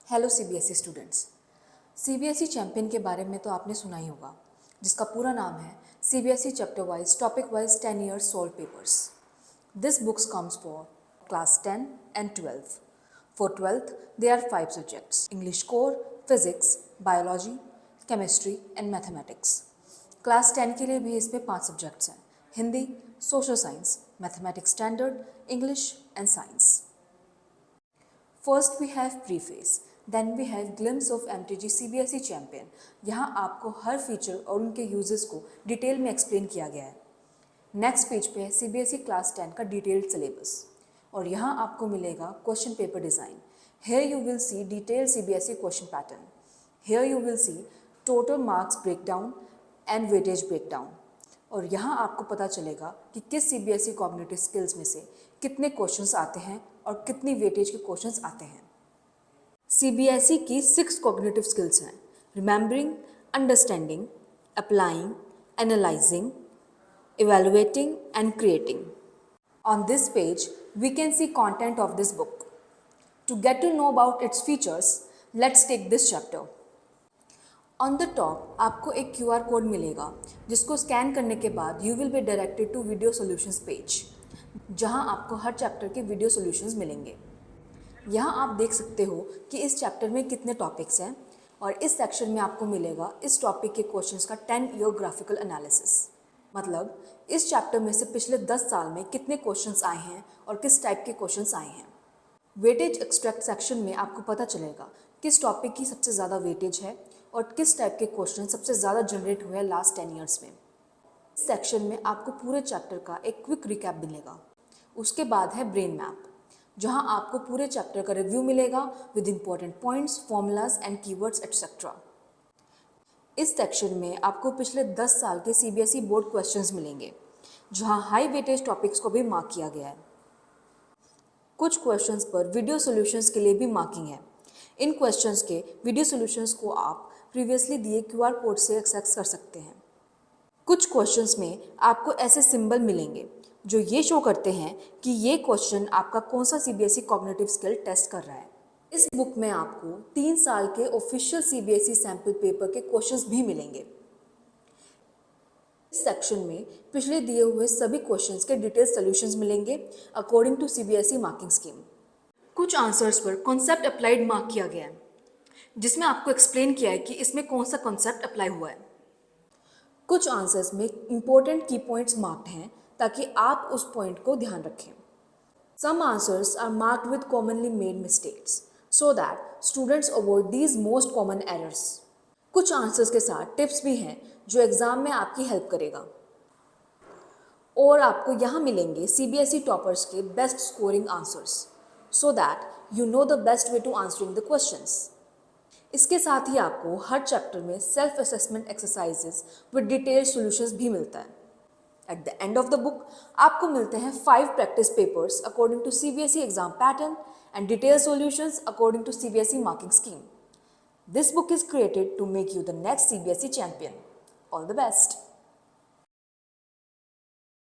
Hello CBSE students. CBSE champion के बारे में तो आपने सुना ही होगा, जिसका पूरा नाम है CBSE chapter wise topic wise 10 years solved papers. This books comes for class 10 and 12. For 12th, there are 5 subjects: English core, physics, biology, chemistry and mathematics. Class 10 के लिए भी इसमें 5 सब्जेक्ट्स हैं: Hindi, social science, mathematics standard, English and science. First we have preface, then we have glimpse of MTG CBSE champion. यहाँ आपको हर feature और उनके uses को डिटेल में एक्सप्लेन किया गया है. नेक्स्ट पेज पे है सीबीएसई क्लास 10 का डिटेल्ड सिलेबस और यहाँ आपको मिलेगा question paper design. Here you will see detailed CBSE question pattern. Here you will see total marks breakdown and weightage breakdown. और यहाँ आपको पता चलेगा कि किस सीबीएसई कॉग्निटिव स्किल्स में से कितने क्वेश्चंस आते हैं और कितनी वेटेज के क्वेश्चंस आते हैं. सीबीएसई की 6 कॉग्निटिव स्किल्स हैं: remembering, understanding, applying, analysing, evaluating and creating. On this page, we can see content of this book. To get to know about its features, let's take this chapter. On the top, आपको एक QR code मिलेगा जिसको scan करने के बाद you will be directed to video solutions page, जहां आपको हर चैप्टर के वीडियो सॉल्यूशंस मिलेंगे. यहाँ आप देख सकते हो कि इस चैप्टर में कितने टॉपिक्स हैं और इस सेक्शन में आपको मिलेगा इस टॉपिक के क्वेश्चंस का 10 year ग्राफिकल एनालिसिस. मतलब इस चैप्टर में से पिछले 10 साल में कितने क्वेश्चंस आए हैं और किस टाइप के क्वेश्चंस आए हैं. वेटेज एक्सट्रैक्ट सेक्शन में आपको पता चलेगा किस टॉपिक की सबसे ज़्यादा वेटेज है और किस टाइप के क्वेश्चन सबसे ज़्यादा जनरेट हुए हैं लास्ट 10 years में. इस सेक्शन में आपको पूरे चैप्टर का एक क्विक रिकैप मिलेगा. उसके बाद है ब्रेन मैप, जहां आपको पूरे चैप्टर का रिव्यू मिलेगा with important points, formulas and keywords etcetera. इस सेक्शन में आपको पिछले 10 साल के सीबीएसई बोर्ड क्वेश्चंस मिलेंगे, जहां हाई वेटेज टॉपिक्स को भी मार्क किया गया है. कुछ क्वेश्चंस पर वीडियो सॉल्यूशंस के लिए भी मार्किंग है. इन क्वेश्चंस के वीडियो सॉल्यूशंस को आप प्रीवियसली दिए क्यूआर कोड से एक्सेस कर सकते हैं. कुछ क्वेश्चंस में आपको ऐसे सिंबल मिलेंगे जो ये शो करते हैं कि ये क्वेश्चन आपका कौन सा सीबीएसई कॉग्निटिव स्किल टेस्ट कर रहा है. इस बुक में आपको 3 साल के ऑफिशियल सीबीएसई सैम्पल पेपर के क्वेश्चंस भी मिलेंगे. इस सेक्शन में पिछले दिए हुए सभी क्वेश्चंस के डिटेल सॉल्यूशंस मिलेंगे according to CBSE marking scheme. कुछ आंसर्स पर कॉन्सेप्ट अप्लाइड मार्क किया गया है, जिसमें आपको एक्सप्लेन किया है कि इसमें कौन सा कॉन्सेप्ट अप्लाई हुआ है. कुछ आंसर्स में इंपॉर्टेंट की पॉइंट्स मार्क्ड हैं ताकि आप उस पॉइंट को ध्यान रखें. Some answers are marked with commonly made mistakes so that students avoid these most common errors. कुछ आंसर्स के साथ टिप्स भी हैं जो एग्जाम में आपकी हेल्प करेगा. और आपको यहाँ मिलेंगे सीबीएसई टॉपर्स के best scoring answers so that you know the best way to answering the questions. इसके साथ ही आपको हर चैप्टर में self assessment exercises with detailed solutions भी मिलता है. At the end of the book, आपको मिलते हैं 5 practice papers according to CBSE exam pattern and detailed solutions according to CBSE marking scheme. This book is created to make you the next CBSE champion. All the best.